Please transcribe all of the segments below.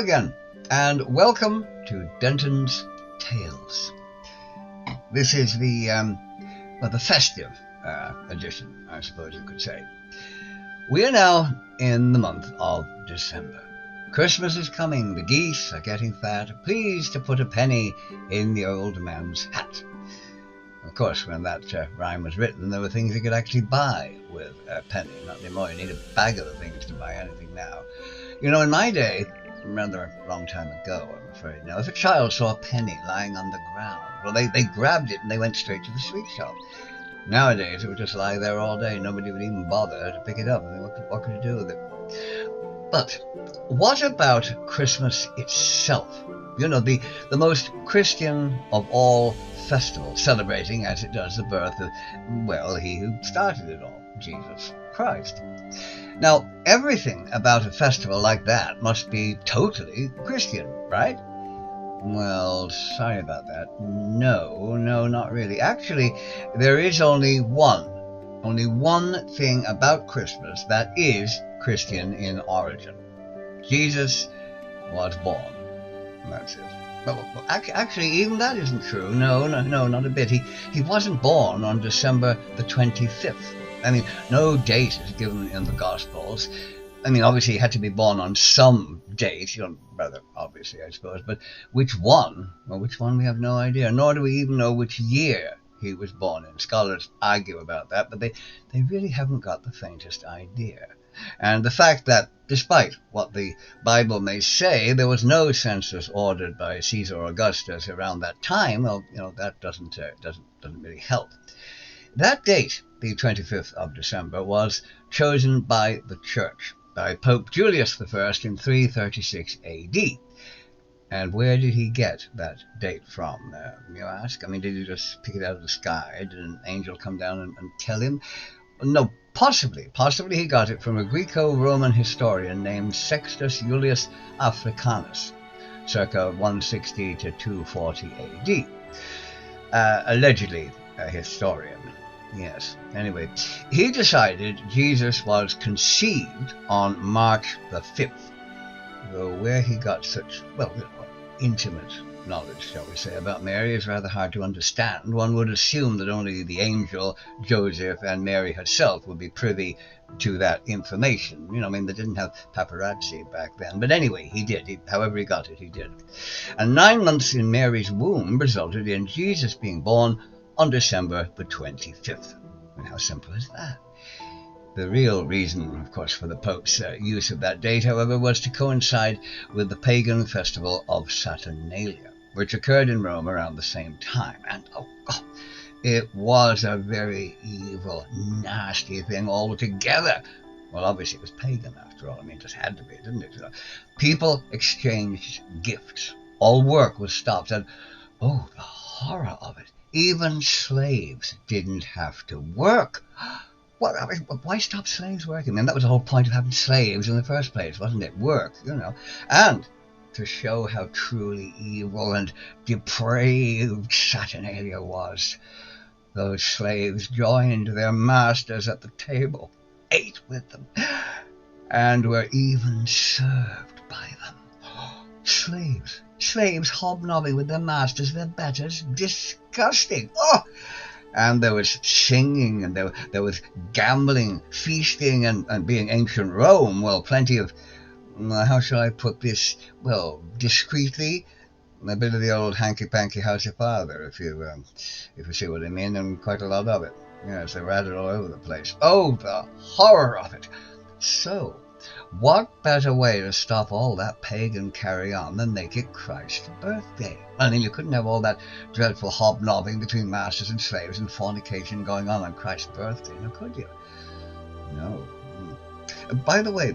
again, and welcome to Denton's Tales. This is the festive edition, I suppose you could say. We are now in the month of December. Christmas is coming, the geese are getting fat. Please to put a penny in the old man's hat. Of course, when that rhyme was written, there were things you could actually buy with a penny. Not anymore. You need a bag of the things to buy anything now. You know, in my day, rather a long time ago, I'm afraid now, if a child saw a penny lying on the ground, well, they grabbed it and they went straight to the sweet shop. Nowadays, it would just lie there all day. Nobody would even bother to pick it up. I mean, what could you do with it? But what about Christmas itself? You know, the most Christian of all festivals, celebrating, as it does, the birth of, well, he who started it all, Jesus Christ. Now, everything about a festival like that must be totally Christian, right? Well, sorry about that. No, not really. Actually, there is only one thing about Christmas that is Christian in origin. Jesus was born. That's it. Well, actually, even that isn't true. No, not a bit. He wasn't born on December the 25th. I mean, no date is given in the Gospels. I mean, obviously, he had to be born on some date, rather obviously, I suppose. But which one? Well, which one we have no idea. Nor do we even know which year he was born in. Scholars argue about that, but they really haven't got the faintest idea. And the fact that, despite what the Bible may say, there was no census ordered by Caesar Augustus around that time, well, that doesn't really help. That date, the 25th of December, was chosen by the Church, by Pope Julius I in 336 AD. And where did he get that date from, you ask? I mean, did he just pick it out of the sky? Did an angel come down and tell him? No, possibly he got it from a Greco-Roman historian named Sextus Iulius Africanus, circa 160 to 240 AD. Allegedly a historian. Yes. Anyway, he decided Jesus was conceived on March the 5th, though where he got such, intimate knowledge, shall we say, about Mary is rather hard to understand. One would assume that only the angel, Joseph, and Mary herself would be privy to that information. They didn't have paparazzi back then. But anyway, he did. However he got it, he did. And 9 months in Mary's womb resulted in Jesus being born on December the 25th. And how simple is that? The real reason, of course, for the Pope's use of that date, however, was to coincide with the pagan festival of Saturnalia, which occurred in Rome around the same time. And, it was a very evil, nasty thing altogether. Well, obviously it was pagan after all. I mean, it just had to be, didn't it? People exchanged gifts. All work was stopped. And, the horror of it. Even slaves didn't have to work. What? I mean, why stop slaves working? I mean, that was the whole point of having slaves in the first place, wasn't it? Work, And to show how truly evil and depraved Saturnalia was, those slaves joined their masters at the table, ate with them, and were even served by them. Slaves hobnobbing with their masters, their betters, disgusting. And there was singing, and there was gambling, feasting, and being ancient Rome, well, plenty of, how shall I put this, discreetly, a bit of the old hanky-panky how's your father, if you see what I mean, and quite a lot of it. Yes, they rattled all over the place. Oh, the horror of it. So, what better way to stop all that pagan carry-on than make it Christ's birthday? I mean, you couldn't have all that dreadful hobnobbing between masters and slaves and fornication going on Christ's birthday, now could you? No. By the way,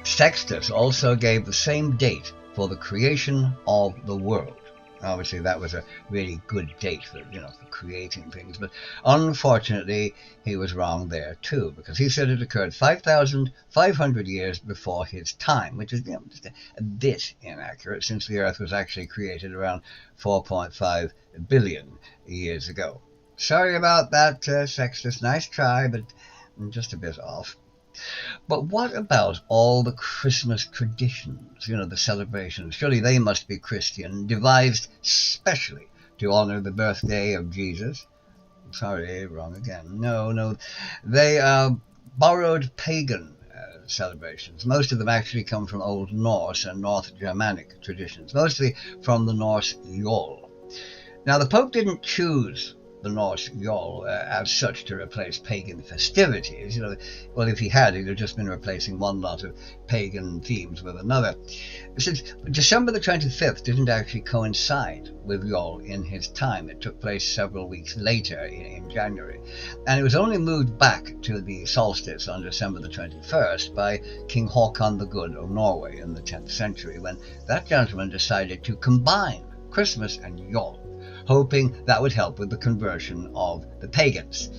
Sextus also gave the same date for the creation of the world. Obviously, that was a really good date for creating things. But unfortunately, he was wrong there too, because he said it occurred 5,500 years before his time, which is just a bit inaccurate, since the Earth was actually created around 4.5 billion years ago. Sorry about that, Sextus. Nice try, but just a bit off. But what about all the Christmas traditions, the celebrations? Surely they must be Christian, devised specially to honor the birthday of Jesus. Sorry, wrong again. No. They are borrowed pagan celebrations. Most of them actually come from Old Norse and North Germanic traditions, mostly from the Norse Yule. Now, the Pope didn't choose the Norse Yule as such to replace pagan festivities. Well, if he had, he'd have just been replacing one lot of pagan themes with another. Since December the 25th didn't actually coincide with Yule in his time. It took place several weeks later in January. And it was only moved back to the solstice on December the 21st by King Haakon the Good of Norway in the 10th century, when that gentleman decided to combine Christmas and Yule, hoping that would help with the conversion of the pagans.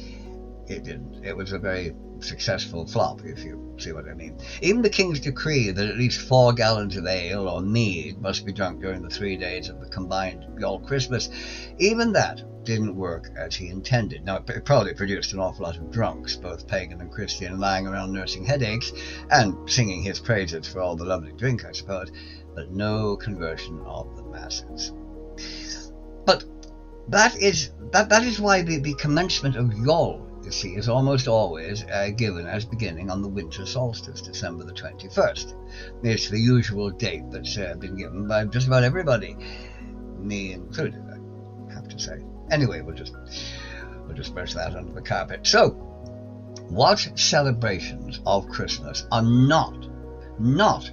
It didn't. It was a very successful flop, if you see what I mean. Even the king's decree that at least 4 gallons of ale or mead must be drunk during the 3 days of the combined Yule Christmas, even that didn't work as he intended. Now, it probably produced an awful lot of drunks, both pagan and Christian, lying around nursing headaches and singing his praises for all the lovely drink, I suppose, but no conversion of the masses. But that is why the commencement of Yule, you see, is almost always given as beginning on the winter solstice, December the 21st. It's the usual date that's been given by just about everybody, me included, I have to say. Anyway, we'll just brush that under the carpet. So, what celebrations of Christmas are not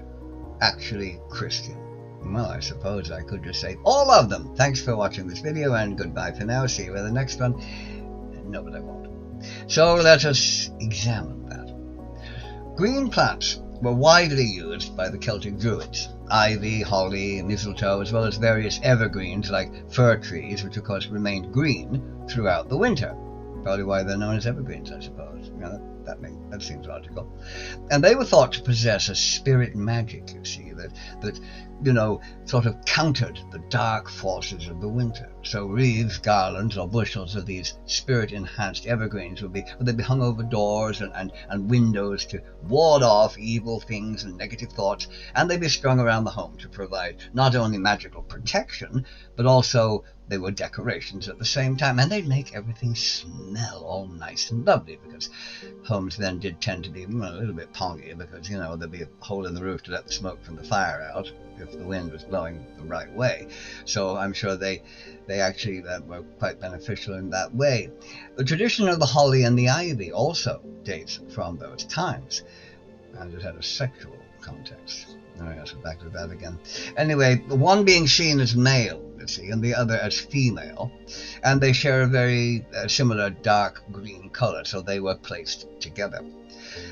actually Christian? Well, I suppose I could just say all of them. Thanks for watching this video, and goodbye for now. See you in the next one. No, but I won't. So let us examine that. Green plants were widely used by the Celtic Druids. Ivy, holly, mistletoe, as well as various evergreens like fir trees, which of course remained green throughout the winter. Probably why they're known as evergreens, I suppose. That seems logical. And they were thought to possess a spirit magic, you see, that sort of countered the dark forces of the winter. So wreaths, garlands, or bushels of these spirit-enhanced evergreens would be hung over doors and windows to ward off evil things and negative thoughts, and they'd be strung around the home to provide not only magical protection, but also they were decorations at the same time, and they'd make everything smell all nice and lovely, because homes then did tend to be a little bit pongy, because there'd be a hole in the roof to let the smoke from the fire out if the wind was blowing the right way. So I'm sure they actually were quite beneficial in that way. The tradition of the holly and the ivy also dates from those times, and it had a sexual context. All right, so back to that again. Anyway, the one being seen as male, you see, and the other as female, and they share a very similar dark green color, so they were placed together.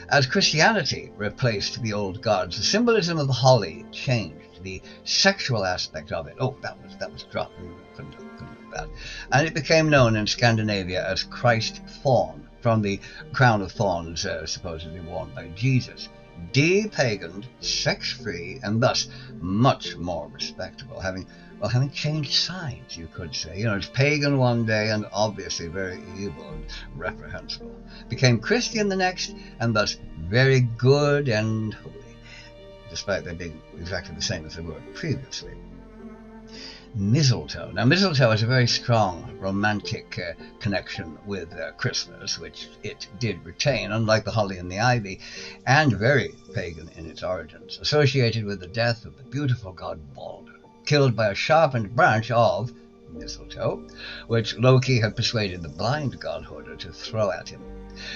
As Christianity replaced the old gods, the symbolism of the holly changed. The sexual aspect of it, that was dropped. Couldn't do that. And it became known in Scandinavia as Christ Fawn, from the crown of thorns supposedly worn by Jesus. De-paganed, sex-free, and thus much more respectable, having changed sides, you could say. It's pagan one day and obviously very evil and reprehensible. Became Christian the next, and thus very good and holy, despite them being exactly the same as they were previously. Mistletoe. Now, mistletoe has a very strong romantic connection with Christmas, which it did retain, unlike the holly and the ivy, and very pagan in its origins, associated with the death of the beautiful god Balder, killed by a sharpened branch of mistletoe, which Loki had persuaded the blind god Hoder to throw at him.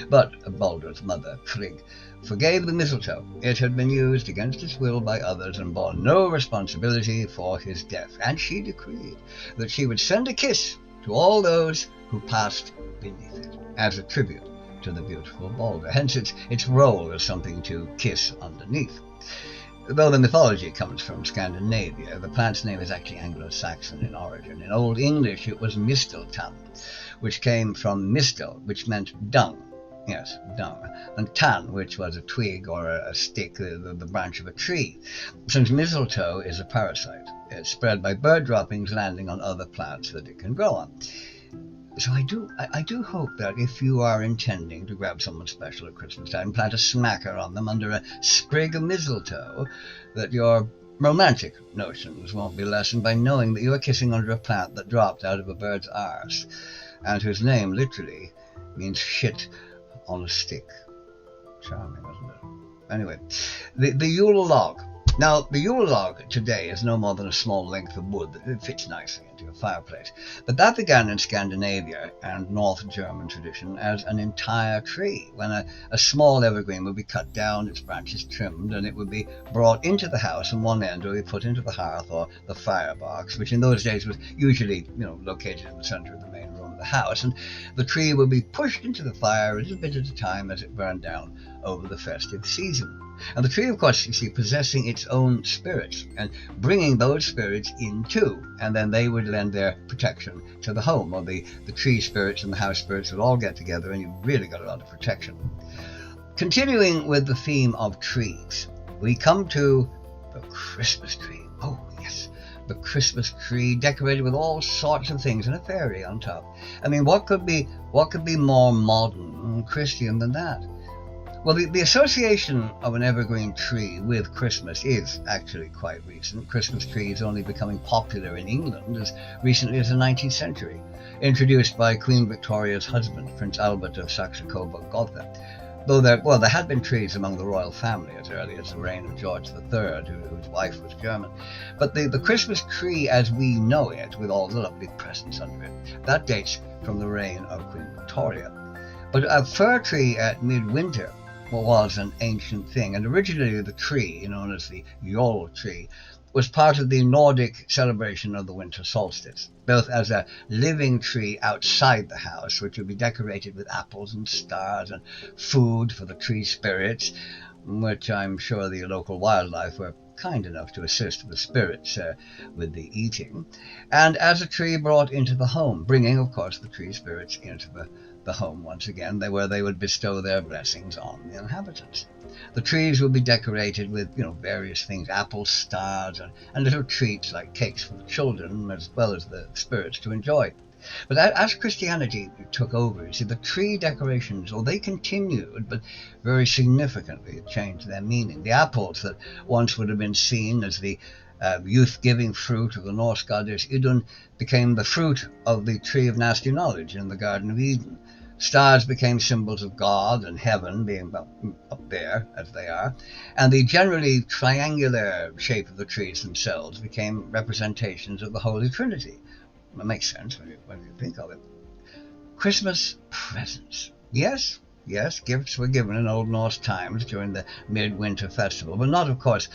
But Balder's mother, Frigg, forgave the mistletoe. It had been used against his will by others and bore no responsibility for his death, and she decreed that she would send a kiss to all those who passed beneath it, as a tribute to the beautiful Balder. Hence its role as something to kiss underneath. Though the mythology comes from Scandinavia, the plant's name is actually Anglo-Saxon in origin. In Old English it was mistletoe, which came from mistel, which meant dung. Yes, dung. And tan, which was a twig or a stick, the branch of a tree. Since mistletoe is a parasite, it's spread by bird droppings landing on other plants that it can grow on. So I do hope that if you are intending to grab someone special at Christmas time, plant a smacker on them under a sprig of mistletoe, that your romantic notions won't be lessened by knowing that you are kissing under a plant that dropped out of a bird's arse, and whose name literally means shit on a stick. Charming, isn't it? Anyway, the Yule log. Now, the Yule log today is no more than a small length of wood that fits nicely into a fireplace. But that began in Scandinavia and North German tradition as an entire tree, when a small evergreen would be cut down, its branches trimmed, and it would be brought into the house, and one end would be put into the hearth or the firebox, which in those days was usually, located in the center of the main room of the house. And the tree would be pushed into the fire a little bit at a time as it burned down over the festive season. And the tree, of course, you see, possessing its own spirits and bringing those spirits in too, and then they would lend their protection to the home, or the tree spirits and the house spirits would all get together, and you really got a lot of protection. Continuing with the theme of trees, we come to the Christmas tree. Oh yes, the Christmas tree, decorated with all sorts of things and a fairy on top. I mean, what could be more modern and Christian than that? Well, the association of an evergreen tree with Christmas is actually quite recent. Christmas trees only becoming popular in England as recently as the 19th century, introduced by Queen Victoria's husband, Prince Albert of Saxe-Coburg-Gotha. Though there had been trees among the royal family as early as the reign of George III, whose wife was German. But the Christmas tree as we know it, with all the lovely presents under it, that dates from the reign of Queen Victoria. But a fir tree at midwinter was an ancient thing, and originally the tree, known as the Yule tree, was part of the Nordic celebration of the winter solstice, both as a living tree outside the house, which would be decorated with apples and stars and food for the tree spirits, which I'm sure the local wildlife were kind enough to assist the spirits with the eating, and as a tree brought into the home, bringing, of course, the tree spirits into the home once again, where they would bestow their blessings on the inhabitants. The trees would be decorated with, various things, apples, stars, and little treats like cakes for the children, as well as the spirits to enjoy. But as Christianity took over, you see, the tree decorations, they continued, but very significantly changed their meaning. The apples that once would have been seen as the youth-giving fruit of the Norse goddess Idun became the fruit of the tree of nasty knowledge in the Garden of Eden. Stars became symbols of God and heaven, being up there as they are, and the generally triangular shape of the trees themselves became representations of the Holy Trinity. It makes sense when you think of it. Christmas presents. Yes, gifts were given in Old Norse times during the midwinter festival, but not of course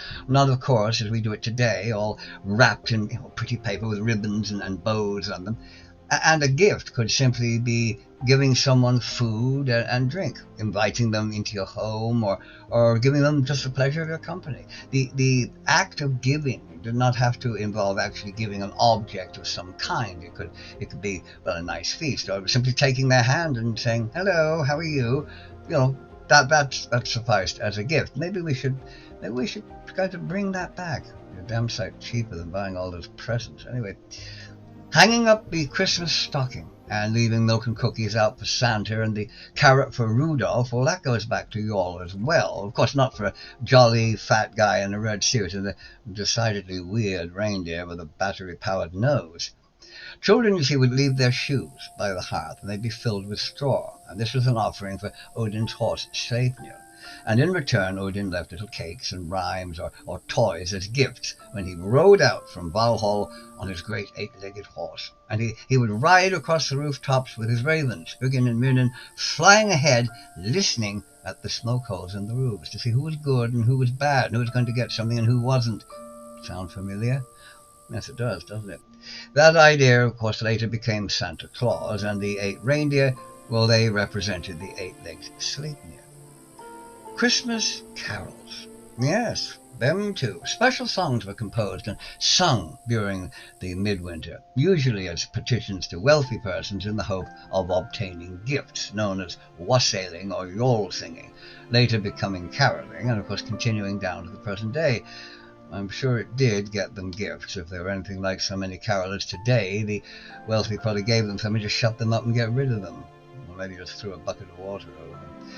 as we do it today, all wrapped in pretty paper with ribbons and bows on them. And a gift could simply be giving someone food and drink, inviting them into your home, or giving them just the pleasure of your company. The act of giving did not have to involve actually giving an object of some kind. It could be, a nice feast, or simply taking their hand and saying, "Hello, how are you?" That sufficed as a gift. Maybe we should try to bring that back. You're damn sight cheaper than buying all those presents. Anyway, hanging up the Christmas stocking and leaving milk and cookies out for Santa and the carrot for Rudolph, that goes back to Yule as well. Of course, not for a jolly fat guy in a red suit and a decidedly weird reindeer with a battery-powered nose. Children, you see, would leave their shoes by the hearth, and they'd be filled with straw, and this was an offering for Odin's horse Sleipnir. And in return, Odin left little cakes and rhymes or toys as gifts when he rode out from Valhall on his great 8-legged horse. And he would ride across the rooftops with his ravens, Hugin and Munin, flying ahead, listening at the smoke holes in the roofs to see who was good and who was bad, and who was going to get something and who wasn't. Sound familiar? Yes, it does, doesn't it? That idea, of course, later became Santa Claus, and the 8 reindeer, they represented the 8-legged Sleipnir. Christmas carols. Yes, them too. Special songs were composed and sung during the midwinter, usually as petitions to wealthy persons in the hope of obtaining gifts, known as wassailing or Yule singing, later becoming caroling, and of course continuing down to the present day. I'm sure it did get them gifts. If they were anything like so many carolers today, the wealthy probably gave them something to shut them up and get rid of them. Or maybe just threw a bucket of water over them.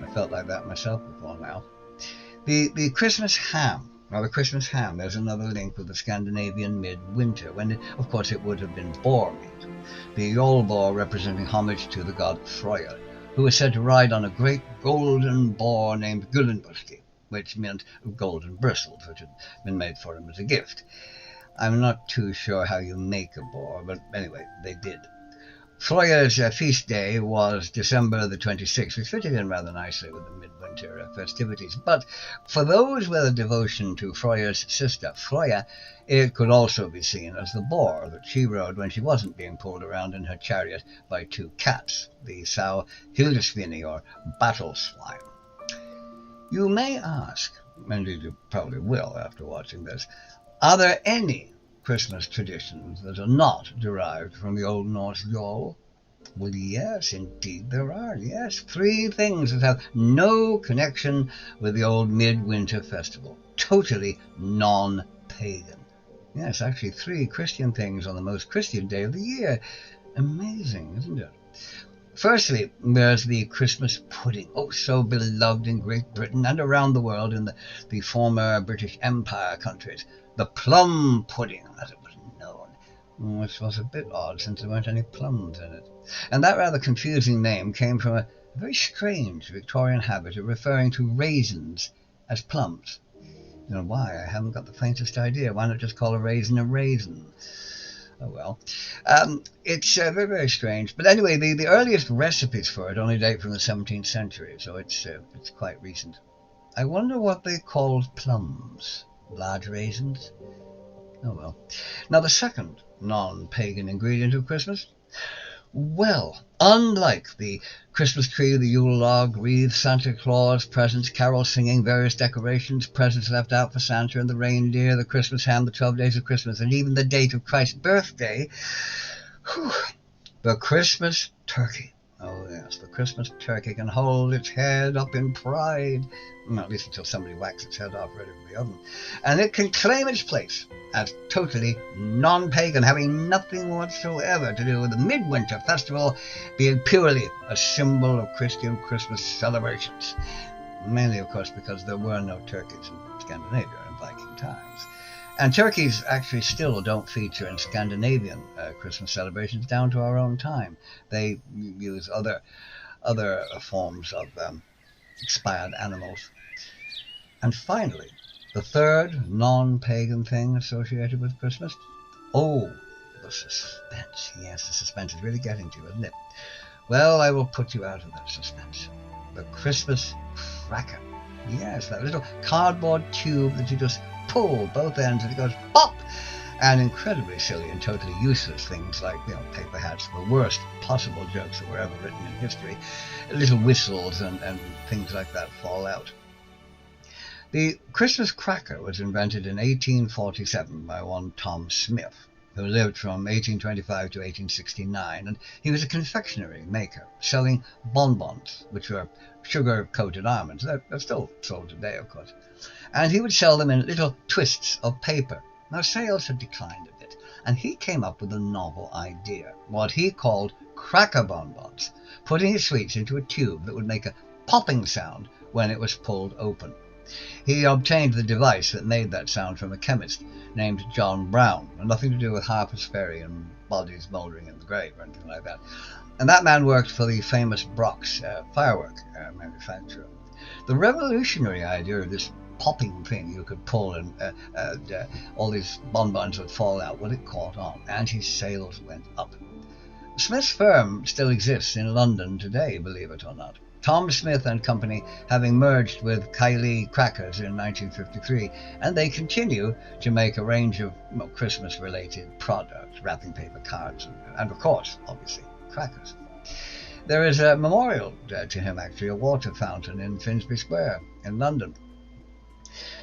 I felt like that myself before now. The Christmas ham. Now, the Christmas ham, there's another link with the Scandinavian midwinter, when, of course, it would have been boar meat. The Yule boar representing homage to the god Freyr, who was said to ride on a great golden boar named Gullinbursti, which meant golden bristles, which had been made for him as a gift. I'm not too sure how you make a boar, but anyway, they did. Freyr's feast day was December the 26th, which fitted in rather nicely with the midwinter festivities. But for those with a devotion to Freyr's sister, Freyja, it could also be seen as the boar that she rode when she wasn't being pulled around in her chariot by two cats, the sow Hildesvini, or battle swine. You may ask, and you probably will after watching this, are there any Christmas traditions that are not derived from the Old Norse Yule? Well, yes, indeed there are. Yes, 3 things that have no connection with the old midwinter festival. Totally non-pagan. Yes, actually 3 Christian things on the most Christian day of the year. Amazing, isn't it? Firstly, there's the Christmas pudding, oh so beloved in Great Britain and around the world in the former British Empire countries. The plum pudding, as it was known, which was a bit odd since there weren't any plums in it. And that rather confusing name came from a very strange Victorian habit of referring to raisins as plums. You know why? I haven't got the faintest idea. Why not just call a raisin a raisin? Oh well. It's very, very strange. But anyway, the earliest recipes for it only date from the 17th century, so it's quite recent. I wonder what they called plums. Large raisins? Oh well. Now the second non-pagan ingredient of Christmas? Well, unlike the Christmas tree, the Yule log, wreath, Santa Claus, presents, carol singing, various decorations, presents left out for Santa and the reindeer, the Christmas ham, the 12 days of Christmas, and even the date of Christ's birthday, the Christmas turkey. Oh yes, the Christmas turkey can hold its head up in pride, well, at least until somebody whacks its head off ready for the oven, and it can claim its place as totally non-pagan, having nothing whatsoever to do with the midwinter festival, being purely a symbol of Christian Christmas celebrations. Mainly, of course, because there were no turkeys in Scandinavia in Viking times. And turkeys actually still don't feature in Scandinavian Christmas celebrations down to our own time. They use other forms of expired animals. And finally, the third non-pagan thing associated with Christmas. Oh, the suspense. Yes, the suspense is really getting to you, isn't it? Well, I will put you out of that suspense. The Christmas cracker. Yes, that little cardboard tube that you just pull both ends and it goes pop, and incredibly silly and totally useless things like, paper hats, the worst possible jokes that were ever written in history, little whistles and things like that fall out. The Christmas cracker was invented in 1847 by one Tom Smith, who lived from 1825 to 1869, and he was a confectionery maker, selling bonbons, which were sugar-coated almonds. They're still sold today, of course. And he would sell them in little twists of paper. Now, sales had declined a bit, and he came up with a novel idea, what he called cracker bonbons, putting his sweets into a tube that would make a popping sound when it was pulled open. He obtained the device that made that sound from a chemist named John Brown, and nothing to do with Harper's Ferry and bodies mouldering in the grave or anything like that. And that man worked for the famous Brock's firework manufacturer. The revolutionary idea of this popping thing you could pull and all these bonbons would fall out, well, it caught on, and his sales went up. Smith's firm still exists in London today, believe it or not. Tom Smith and Company having merged with Kylie Crackers in 1953, and they continue to make a range of Christmas-related products, wrapping paper, cards, and of course, obviously, crackers. There is a memorial to him, actually, a water fountain in Finsbury Square in London.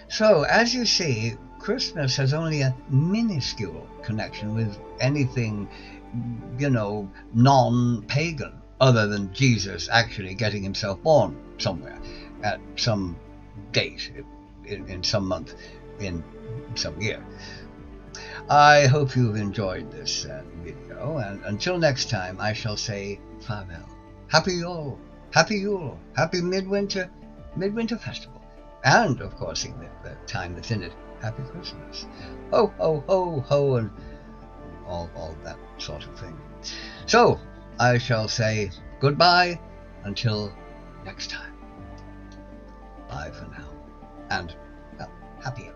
So, as you see, Christmas has only a minuscule connection with anything, non-pagan, other than Jesus actually getting himself born somewhere at some date in some month in some year. I hope you've enjoyed this video, and until next time I shall say farewell. Happy Yule, happy Midwinter Festival, and of course in the time that's in it, Happy Christmas. Ho, ho, ho, ho, and all that sort of thing. So, I shall say goodbye until next time. Bye for now, and happy